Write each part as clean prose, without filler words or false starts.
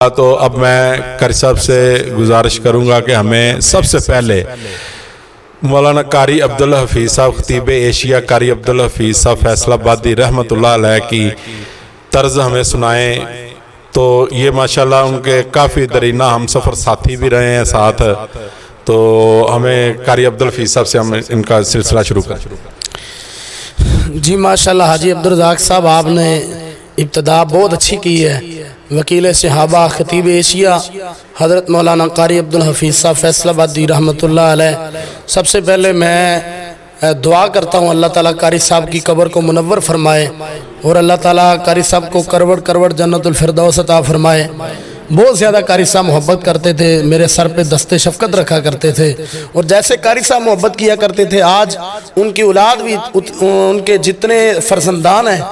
اللہ تو اب میں قاری صاحب سے گزارش کروں گا کہ ہمیں سب سے پہلے مولانا قاری عبدالحفیظ صاحب خطیب ایشیا قاری عبدالحفیظ صاحب فیصل آبادی رحمۃ اللہ علیہ کی طرز ہمیں سنائیں. تو یہ ماشاءاللہ ان کے کافی درینہ ہم سفر ساتھی بھی رہے ہیں ساتھ. تو ہمیں قاری عبدالحفیظ صاحب سے ہم ان کا سلسلہ شروع کریں. جی ماشاءاللہ حاجی عبدالرزاق صاحب آپ نے ابتدا بہت اچھی کی ہے. وکیل صحابہ خطیب ایشیا حضرت مولانا قاری عبدالحفیظ صاحب فیصل آبادی رحمۃ اللہ علیہ. سب سے پہلے میں دعا کرتا ہوں اللہ تعالیٰ قاری صاحب کی قبر کو منور فرمائے اور اللہ تعالیٰ قاری صاحب کو کروڑ کروڑ جنت الفردوس عطا فرمائے. بہت زیادہ قاری صاحب محبت کرتے تھے، میرے سر پہ دست شفقت رکھا کرتے تھے، اور جیسے قاری صاحب محبت کیا کرتے تھے آج ان کی اولاد بھی، ان کے جتنے فرزندان ہیں،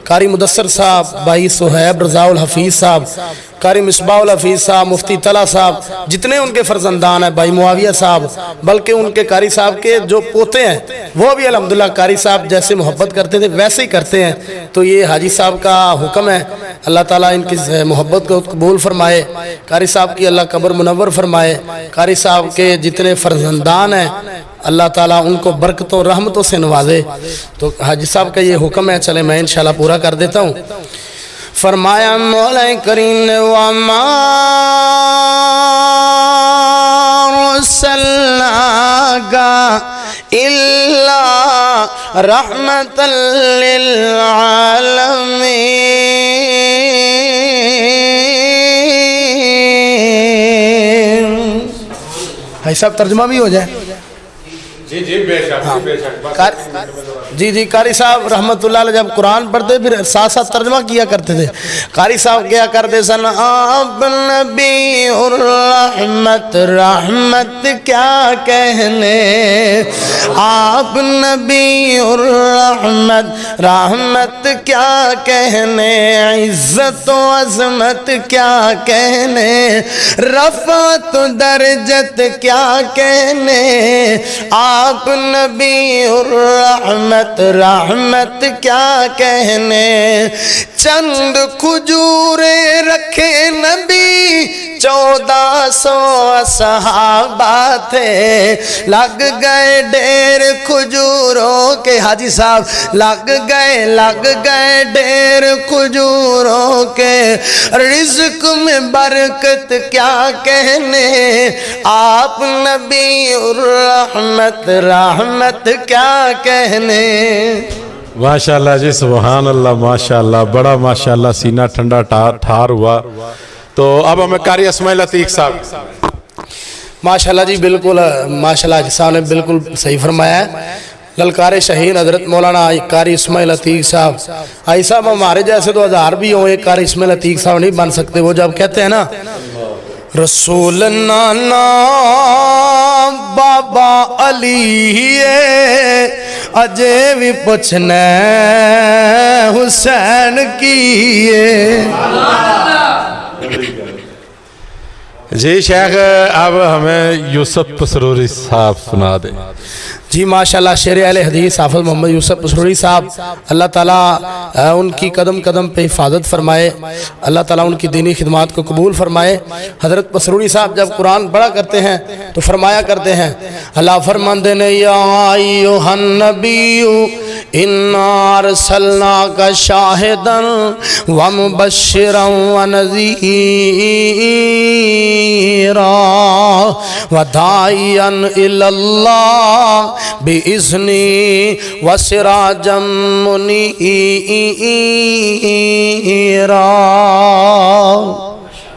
قاری مدثر صاحب، بھائی صہیب رضا الحفیظ صاحب، قاری مصباح الحفیظ صاحب، مفتی طلحہ صاحب، جتنے ان کے فرزندان ہیں، بھائی معاویہ صاحب، بلکہ ان کے قاری صاحب کے جو پوتے ہیں وہ بھی الحمدللہ قاری صاحب جیسے محبت کرتے تھے ویسے ہی کرتے ہیں. تو یہ حاجی صاحب کا حکم ہے، اللہ تعالیٰ ان کی محبت کو قبول فرمائے، قاری صاحب کی اللہ قبر منور فرمائے. قاری صاحب کے جتنے فرزندان ہیں اللہ تعالیٰ ان کو برکتوں رحمتوں سے نوازے. تو حاجی صاحب کا یہ حکم ہے، چلے میں انشاءاللہ پورا کر دیتا ہوں. فرمایا مولا کریم نے وَمَا أَرْسَلْنَاكَ إِلَّا رَحْمَةً لِلْعَالَمِينَ. بھائی صاحب ترجمہ بھی ہو جائے. جی جی بے شک بے شک. جی قاری صاحب رحمت اللہ علیہ جب قرآن پڑھتے پھر ساتھ ساتھ ترجمہ کیا کرتے تھے. قاری صاحب کیا کرتے سن آپ نبی الرحمت، رحمت کیا کہنے، آپ نبی الرحمت، رحمت کیا کہنے، عزت و عظمت کیا کہنے، رفعت و درجت کیا کہنے، آپ نبی الرحمت، رحمت کیا کہنے. چند کھجورے رکھے نبی 1400 صحابہ تھے، لگ گئے ڈھیر کھجوروں کے. حاجی صاحب لگ گئے ڈھیر کھجوروں کے، رزق میں برکت کیا کہنے، آپ نبی الرحمت، رحمت کیا کہنے. ماشاءاللہ جی سبحان اللہ، ماشاءاللہ بڑا ماشاءاللہ سینہ ٹھنڈا ٹھار ہوا. تو اب ہمیں قاری اسماعیل عتیق صاحب. ماشاءاللہ جی بالکل ماشاءاللہ حاجی صاحب نے بالکل صحیح فرمایا ہے. للکار شہین حضرت مولانا قاری اسماعیل عتیق صاحب. آئی صاحب ہمارے جیسے تو ہزار بھی ہوں، ایک قاری اسماعیل عتیق صاحب نہیں بن سکتے. وہ جب کہتے ہیں نا رسول نانا بابا علی اجے بھی پوچھنا حسین کیے. جی شیخ اب ہمیں یوسف پسروری صاحب سنا دیں. جی ماشاءاللہ شیر اہل حدیث حافظ محمد یوسف پسروری صاحب، اللہ تعالیٰ ان کی قدم قدم پہ حفاظت فرمائے، اللہ تعالیٰ ان کی دینی خدمات کو قبول فرمائے. حضرت پسروری صاحب جب قرآن پڑھا کرتے ہیں تو فرمایا کرتے ہیں، اللہ فرماندے نے یا ایھا النبی انا ارسلناک شاہدا ومبشرا ونذیرا وداعیا الی اللہ بِإِذْنِي وَسِرَاجًا مُنِيرًا.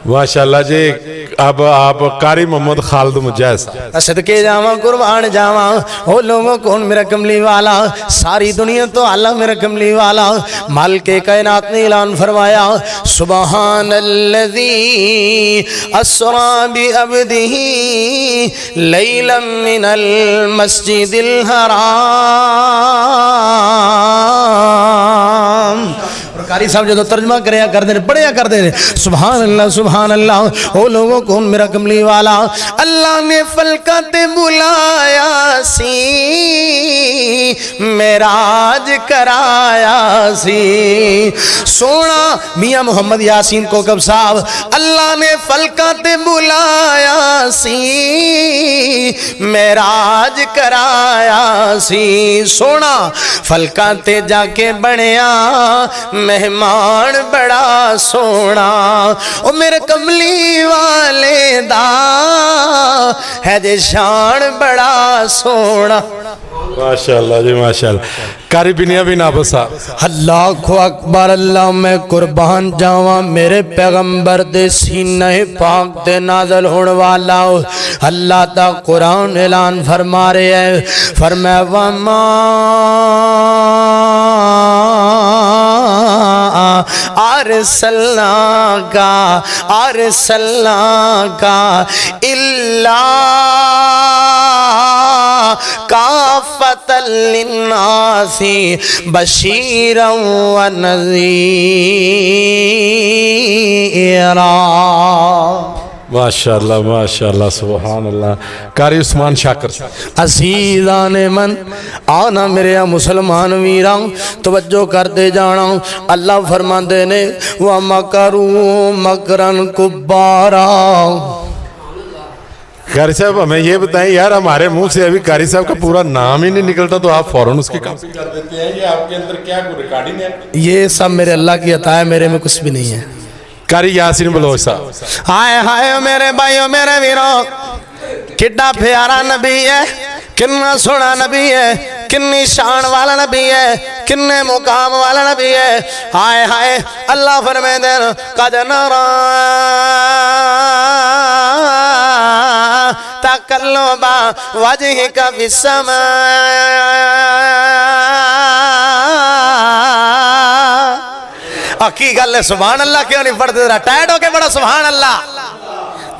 ماشاءاللہ جی اب آپ قاری محمد خالد مجاز. صدقے جاواں قربان جاواں او لوگوں کون میرا کملی والا، ساری دنیا تو اللہ میرا کملی والا. مالک کائنات نے اعلان فرمایا سبحان الذی اسری بعبدہ لیلا من المسجد الحرام. قاری صاحب جو ترجمہ کریا کرتے ہیں پڑھیا کرتے ہیں سبحان اللہ او لوگوں کون میرا کملی والا اللہ نے فلکات بلایا سی معراج کرایا سی سونا میاں محمد یاسین کوکب صاحب اللہ نے فلکات بلایا سی معراج کرایا سی سونا فلکاں تے جا کے بنیا مہمان بڑا سونا او میرے کملی والے دا ہے جے شان بڑا سونا ماشاءاللہ جی ماشاءاللہ کاری بنیا بھی نابل صاحب اللہ کو اکبر اللہ میں قربان جاواں میرے پیغمبر دے سینہ پاک دے نازل ہونے والا اللہ تا قرآن اعلان فرما رہے ہیں فرمایا وما ارسلناک الا کافۃ للناس بشیرا ونذیرا ماشاءاللہ ماشاءاللہ سبحان اللہ قاری عثمان شاکر صاحب عزیزان من آنا میرے مسلمان ویران توجہ کر دے جانا اللہ فرمان دینے وَمَكَرُوا مَكْرًا كُبَّارًا قاری صاحب ہمیں یہ بتائیں یار ہمارے منہ سے ابھی قاری صاحب کا پورا نام ہی نہیں نکلتا تو آپ فوراً اس کی کاپی کر دیتے ہیں یہ آپ کے اندر کیا کوئی ریکارڈنگ ہے یہ سب میرے اللہ کی عطا ہے میرے میں کچھ بھی نہیں ہے قاری یاسین بلوچ صاحب ہائے ہائے میرے بھائیو میرے ویروں کڈا پیارا نبی ہے کنا سونا نبی ہے کنی شان والا نبی ہے کنے مقام والا نبی ہے ہائے ہائے اللہ فرمائے دین قد نرا تقلب وجهك في السماء کی گل ہے سبحان اللہ کیوں نہیں پڑھتے ذرا ٹائٹ ہو کے بڑا سبحان اللہ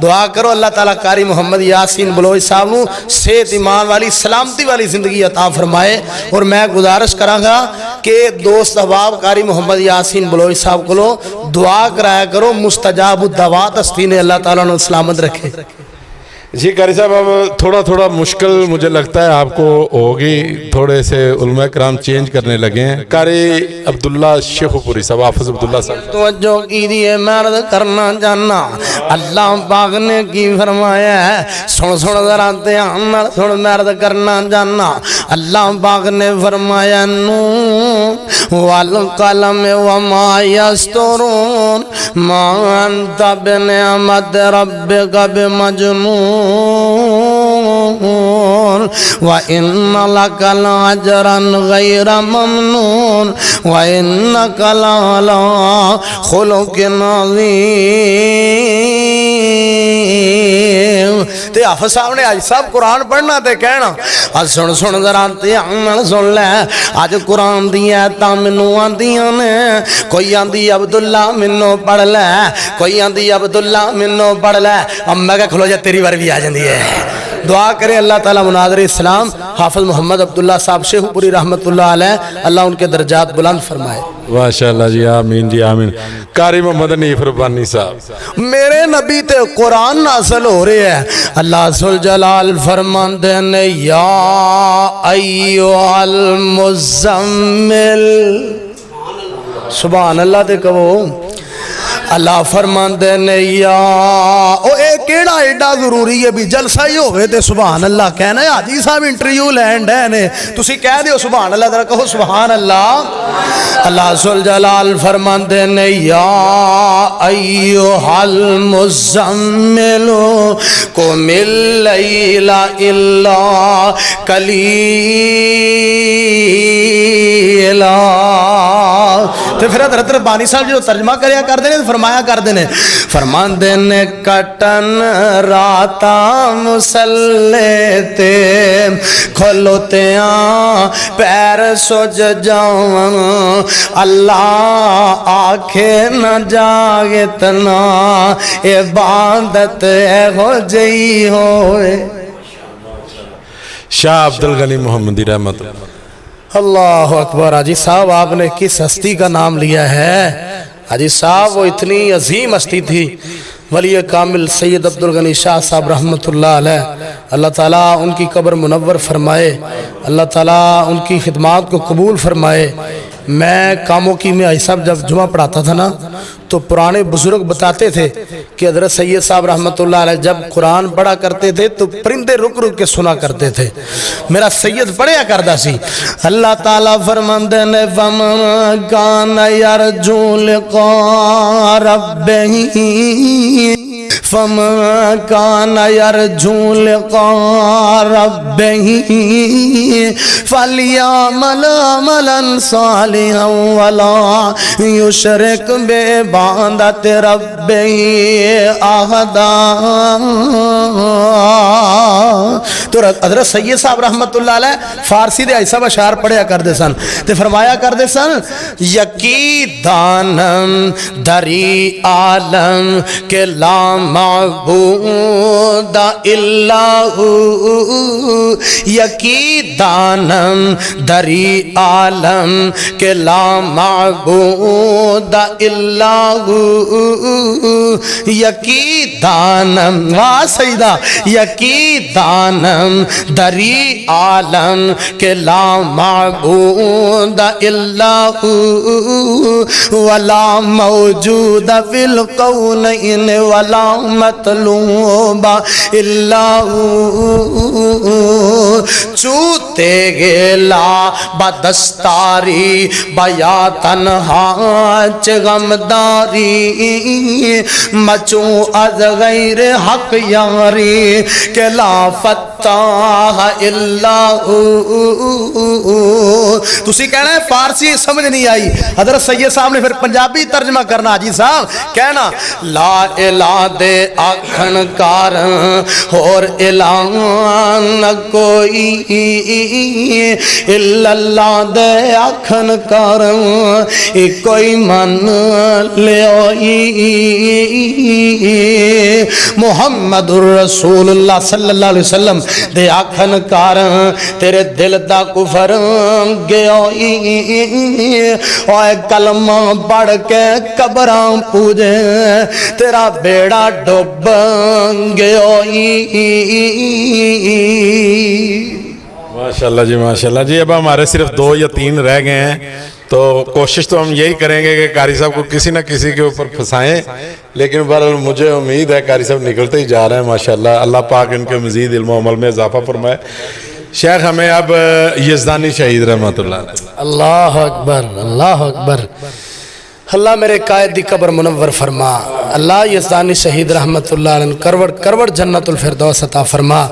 دعا کرو اللہ تعالیٰ قاری محمد یاسین بلوچ صاحب نو صحت ایمان والی سلامتی والی زندگی عطا فرمائے اور میں گزارش کراں گا کہ دوست احباب قاری محمد یاسین بلوچ صاحب کو دعا کرایا کرو مستجاب الدعوات استینے اللہ تعالیٰ نے سلامت رکھے جی قاری صاحب اب تھوڑا مشکل مجھے لگتا ہے آپ کو ہوگی تھوڑے سے علماء کرام چینج کرنے لگے ہیں قاری عبداللہ شیخو پوری صاحب حافظ عبداللہ صاحب توجہ کی دیئے مرد کرنا جانا اللہ پاک نے کی فرمایا ہے سن ذرا دھیان سن مرد کرنا جانا اللہ پاک نے فرمایا نون والقلم وما یسترون ما انت بنعمت ربک بمجنون وَإِنَّ لَكَ لَأَجْرًا غَيْرَ مَمْنُونٍ وَإِنَّكَ لَعَلَىٰ خُلُقٍ عَظِيمٍ تے حافظ صاحب نے آج صاحب قرآن پڑھنا تے کہنا آج سن ذرا دھیان سن لے آج قرآن دی آیتاں مینوں آندیاں نے کوئی آندی عبداللہ مینوں پڑھ لے کوئی آندی عبداللہ مینوں پڑھ لے اب میں کہ کھلو جا تیری بار بھی آ جاندی ہے دعا کریں اللہ تعالیٰ مناظر اسلام حافظ محمد عبداللہ صاحب شیخو پوری رحمت اللہ علیہ اللہ ان کے درجات بلند فرمائے ماشاءاللہ جی آمین جی آمین قاری محمد حنیف ربانی صاحب میرے نبی تے قرآن نازل ہو رہے ہیں اللہ ذوالجلال فرمان دینے یا ایوہ المزمل سبحان اللہ تے کہو اللہ فرمان دینے یا او ایک کیڑا ایڈا ضروری ہے بھی جلسہ ہی ہوئے تے سبحان اللہ کہنا ہے حاجی صاحب انٹرویو لینڈ ہے نے تسی کہہ دیو سبحان اللہ ذرا کہو سبحان اللہ اللہ ذوالجلال فرمان دینے یا ایوہ المزمل قم اللیل الا قلیلا تو پھر حضرت ربانی صاحب جو ترجمہ کریا کر دینے فرمایا کر دینے فرمان دینے کٹن راتا مسلیتے کھلوتے پیر سوج جاؤں اللہ آنکھیں نہ جاگتنا عبادت ہو جئی ہوئے شاہ عبدالغنی محمدی رحمت اللہ اللہ اکبر حاجی صاحب آپ نے کس ہستی کا نام لیا ہے حاجی صاحب وہ اتنی عظیم ہستی تھی ولی کامل سید عبدالغنی شاہ صاحب رحمۃ اللہ علیہ اللہ تعالیٰ ان کی قبر منور فرمائے اللہ تعالیٰ ان کی خدمات کو قبول فرمائے میں کاموں کی میں صاحب جب جمعہ پڑھاتا تھا نا تو پرانے بزرگ بتاتے تھے کہ حضرت سید صاحب رحمۃ اللہ علیہ جب قرآن پڑھا کرتے تھے تو پرندے رک رک کے سنا کرتے تھے میرا سید پڑھیا کرتا سی اللہ تعالیٰ فرماندے نے فمن کان یرجو لقاء ربہ فمن کان یرجو لقاء ربہ فلیعمل عملا صالحا ولا یشرک بعبادت ربہ احدا تو حضرت سید صاحب رحمت اللہ علیہ فارسی دے ایسا اشعار پڑھیا کردے سن تے فرمایا کردے سن یکی دانم دری عالم کہ لا معبود الا ہو یکی دانم دری عالم کہ لا معبود الا ہو یکی دانم واہ سیدہ یکی دانم دری عالم کہ لا معبود الا ہو ولا موجود فی الکونین ولا مطلوب الا ہو چوتے گلا بدستاری بیا تنہا چغمداری مچوں از غیر حق یاری کہ لا فتح الا تسی کہنا ہے فارسی سمجھ نہیں آئی حضرت سید صاحب نے پھر پنجابی ترجمہ کرنا حاجی صاحب کہنا لا الہ دے آکھن کار اور اعلان کوئی الا اللہ دے آکھن کار کوئی من لیوئی محمد الرسول اللہ صلی اللہ علیہ وسلم دے آکھن کار تیرے دل دا کفر گیوئی اوے کلمہ پڑھ کے قبراں پوجے تیرا بیڑا ڈوب گیوئی ماشاءاللہ جی ماشاءاللہ جی اب ہمارے صرف 2 یا 3 رہ گئے ہیں تو کوشش تو ہم یہی کریں گے کہ قاری صاحب کو کسی نہ کسی کے اوپر پھنسائیں لیکن بہرحال مجھے امید ہے قاری صاحب نکلتے ہی جا رہے ہیں ماشاءاللہ اللہ پاک ان کے مزید علم و عمل میں اضافہ فرمائے شیخ ہمیں اب یزدانی شہید رحمت اللہ علیہ اللہ اکبر اللہ اکبر اللہ میرے قائد دی قبر منور فرما اللہ یزدانی شہید رحمت اللہ علیہ کروڑ کروڑ جنت الفردوس عطا فرما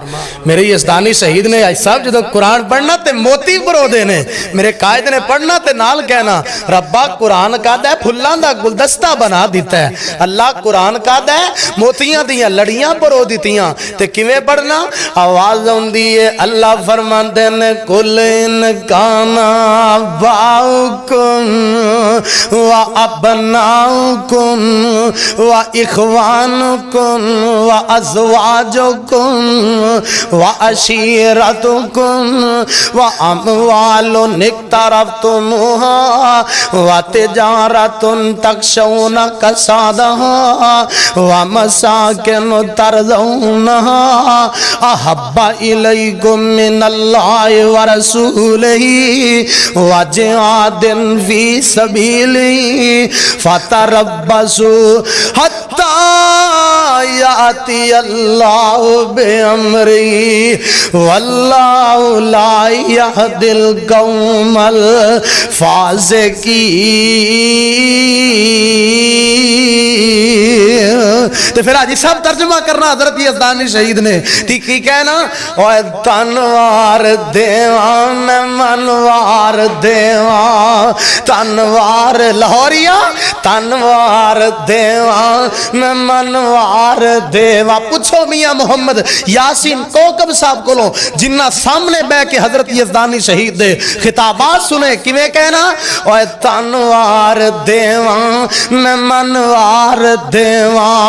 میرے یزدانی شہید نے آج صاحب جدو قرآن پڑھنا تے موتی برو دینے میرے قائد نے پڑھنا تے نال کہنا ربا قرآن کا دے پھلان دا گلدستہ بنا دیتا ہے اللہ قرآن کا دے موتیاں دیاں لڑیاں برو دیتیاں تے کیویں پڑھنا آواز ہوں دیئے اللہ فرمان دینے کل انکانا باؤکن و ابناؤکم و اخوانکم و ازواجکم و عشیرتکم و اموال اقترفتموها و تجارت تخشون کسادها و مساکن ترضونها احب الیکم من اللہ و رسولہ و جہاد فی سبیلہ فتربصوا حتی یاتی اللہ بامرہ واللہ لا یہدی القوم الفاسقین تو پھر حاجی صاحب ترجمہ کرنا حضرت یزدانی شہید نے کی کہنا اوہ تنوار دیوان منوار دیوان تنوار لاہوریا تنوار دیوان منوار دیوان پوچھو میاں محمد یاسین کوکب صاحب کو لو جنہ سامنے بے کے حضرت یزدانی شہید دے خطابات سنے کیویں کہنا اوہ تنوار دیوان منوار دیوان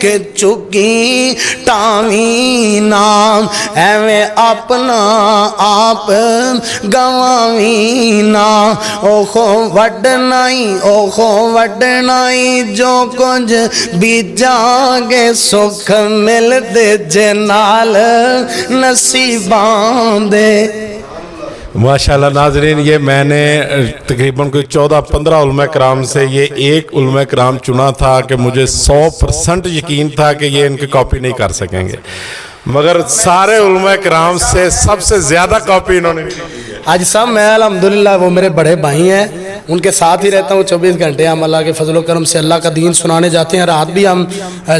کہ چکی ٹاوی نام ایویں اپنا آپ گواوی نا اوخو وڈنائی جو کچھ بیجاں گے سکھ مل دے جنال نصیبان دے. ماشاءاللہ ناظرین، یہ میں نے تقریباً کوئی 14-15 علماء کرام سے یہ ایک علماء کرام چنا تھا کہ مجھے 100% یقین تھا کہ یہ ان کی کاپی نہیں کر سکیں گے، مگر سارے علماء کرام سے سب سے زیادہ کاپی انہوں نے کی ہے. آج صاحب میں الحمدللہ وہ میرے بڑے بھائی ہیں، ان کے ساتھ ہی رہتا ہوں 24 گھنٹے. ہم اللہ کے فضل و کرم سے اللہ کا دین سنانے جاتے ہیں. رات بھی ہم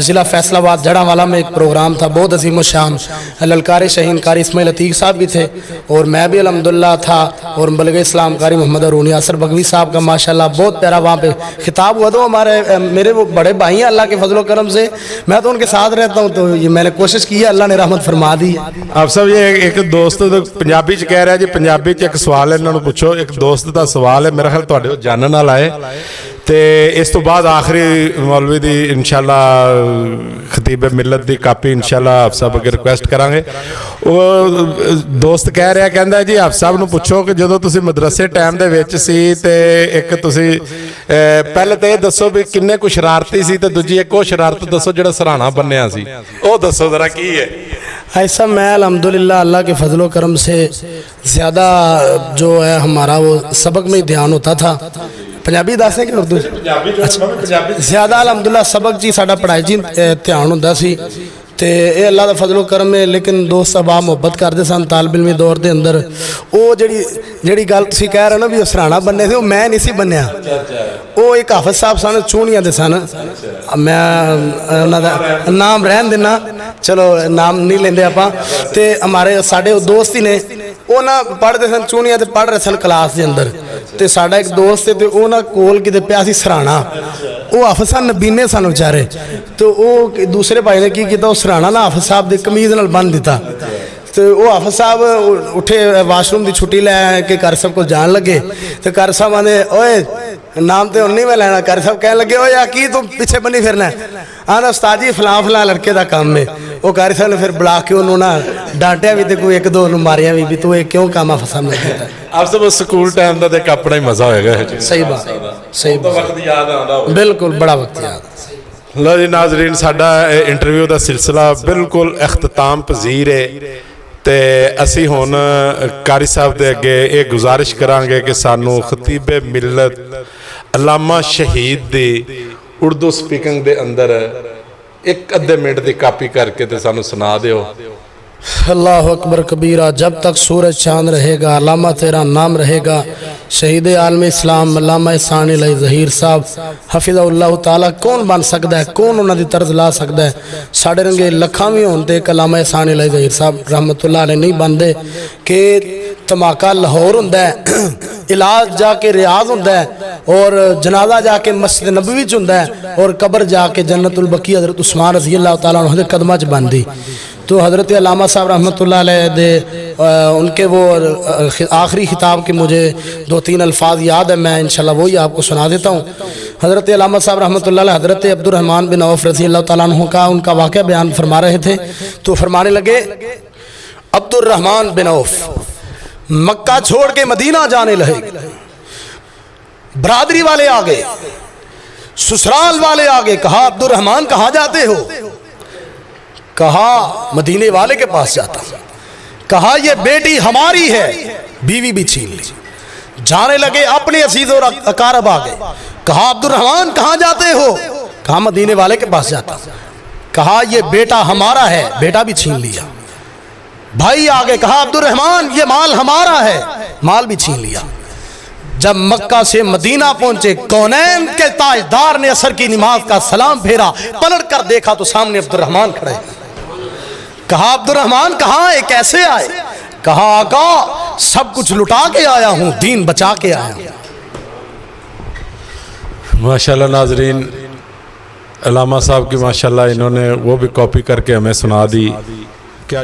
ضلع فیصل آباد جڑا والا میں ایک پروگرام تھا بہت عظیم الشان، للکار شہین قاری اسماعیل عتیق صاحب بھی تھے اور میں بھی الحمدللہ تھا، اور بلغ اسلام قاری محمد ارونی یاسر بغوی صاحب کا ماشاءاللہ بہت پیارا وہاں پہ خطاب ہوا. تو ہمارے میرے وہ بڑے بھائی ہیں اللہ کے فضل و کرم سے، میں تو ان کے ساتھ رہتا ہوں. تو یہ میں نے کوشش کی ہے، اللہ نے رحمت فرما دی. آپ سب یہ ایک دوست پنجابی چ کہہ رہا جی، پنجابی چ ایک سوال ہے، انہوں نے پوچھو. ایک دوست دا سوال ہے، میرا خیال تواڈے جانن والا ہے، تے اس تو بعد آخری مولوی دی انشاءاللہ خطیب ملت دی کاپی انشاءاللہ آپ صاحب اگر ریکویسٹ کریں گے. وہ دوست کہہ رہا کہندا ہے جی آپ صاحب نو پوچھو کہ جدوں تسی مدرسے ٹائم دے وچ سی تے ایک تسی پہلے تے دسو بھی کنے کو شرارتی سی تے دوجی ایک وہ شرارت دسو جڑا سرہانا بنیا سی، او دسو ذرا کی ہے. ایسا میں الحمدللہ اللہ کے فضل و کرم سے زیادہ جو ہے ہمارا وہ سبق میں دھیان ہوتا تھا. پنجابی دس ہے کہ اردو؟ زیادہ الحمدللہ سبق جی ساڈا پڑھائی جی دھیان ہوتا سی تے اے اللہ دا فضل و کرم ہے. لیکن دوست صاحب محبت کرتے سن طالب علمی دور دے اندر. وہ جڑی گل تسی کہہ رہے نا بھی وہ سرہانا بننے تھے، وہ میں نہیں سی بنیا. وہ ایک حافظ صاحب سن چونیاں دے سن، میں انہاں دا نام رہن دینا، چلو نام نہیں لیندے آپاں. تے ہمارے ساڈے دوست ہی نے، وہ نہ پڑھتے سن چونیاں تے پڑھ رہے سن کلاس دے اندر. تے ساڈا ایک دوست تے وہ نہ کول کتے پیا سی سرہانا. وہ حافظ صاحب نبینے سن بیچارے. تو وہ دوسرے بھائی نے کی کیتا، وہ سرہانا نہ حافظ صاحب دی قمیض نال بن دیتا. تو وہ حافظ صاحب اٹھے واش روم دی چھٹی لے آئے کہ قاری صاحب کو جان لگے. تو قاری صاحب آنے اوئے نام تے انہیں میں لینا. قاری صاحب کہنے لگے اوئے یا کی تم پیچھے بنی پھرنا ہے؟ آنا استاد جی فلاں لڑکے دا کام میں. وہ قاری صاحب نے پھر بلا کے انہوں نے ڈانٹیا بھی تے کوئی ایک دو ماریاں بھی تو ایک کیوں کام حافظ صاحب نے کیتا. آپ سب سکول ٹائم دا ایک اپنا ہی مزہ ہوئے گا. صحیح بات، صحیح بات، بالکل بڑا وقت یاد. لو جی ناظرین، ساڈا انٹرویو دا سلسلہ بالکل اختتام پذیر ہے تے اسی ہون قاری صاحب دے اگے ایک گزارش کرانگے کہ سانو خطیب ملت علامہ شہید دی اردو سپیکنگ دے اندر ایک ادھے منٹ دی کاپی کر کے تے سانو سنا دیو. اللہ اکبر کبیرہ. جب تک سورج چاند رہے گا علامہ تیرا نام رہے گا. شہید عالم اسلام علامہ احسان الہی ظہیر صاحب حفظہ اللہ تعالیٰ کون بن سکتا ہے، کون انہوں نے طرز لا سکتا ہے. ساڑھے رنگے لکھاں بھی ہوندے کہ علامہ احسان الہی ظہیر صاحب رحمت اللہ علیہ نہیں بندے کہ تماکہ لاہور ہوندہ ہے، علاج جا کے ریاض ہوندہ ہے، اور جنازہ جا کے مسجد نبوی چ ہوندہ ہے، اور قبر جا کے جنت البقیع حضرت عثمان رضی اللہ تعالیٰ عنہ دے قدمہ چ بندی. تو حضرت علامہ صاحب رحمت اللہ علیہ دے ان کے وہ آخری خطاب کے مجھے 2-3 الفاظ یاد ہے، میں انشاءاللہ وہی آپ کو سنا دیتا ہوں. حضرت علامہ صاحب رحمت اللہ علیہ حضرت عبد الرحمن بن عوف رضی اللہ تعالیٰ عنہ کا ان کا واقعہ بیان فرما رہے تھے. تو فرمانے لگے عبد الرحمن بن عوف مکہ چھوڑ کے مدینہ جانے لگے. برادری والے آگے، سسرال والے آگے. کہا عبد الرحمن کہاں جاتے ہو؟ کہا مدینے والے کے پاس جاتا. کہا یہ بیٹی ہماری ہے، بیوی بھی چھین لی. جانے لگے اپنے عزیز اور اقارب آگے. کہا عبد الرحمن کہاں جاتے ہو؟ کہا مدینے والے کے پاس جاتا. کہا یہ بیٹا ہمارا ہے، بیٹا بھی چھین لیا. بھائی آگے. کہا عبد الرحمن یہ مال ہمارا ہے، مال بھی چھین لیا. جب مکہ سے مدینہ پہنچے کونین کے تاجدار نے عصر کی نماز کا سلام پھیرا، پلٹ کر دیکھا تو سامنے عبد الرحمن کھڑے. کہا عبد الرحمن کہاں ہے، کیسے آئے؟ کہا آقا سب کچھ لٹا کے آیا ہوں، دین بچا کے آیا ہوں. ماشاءاللہ ناظرین، علامہ صاحب کی ماشاءاللہ انہوں نے وہ بھی کاپی کر کے ہمیں سنا دی. کیا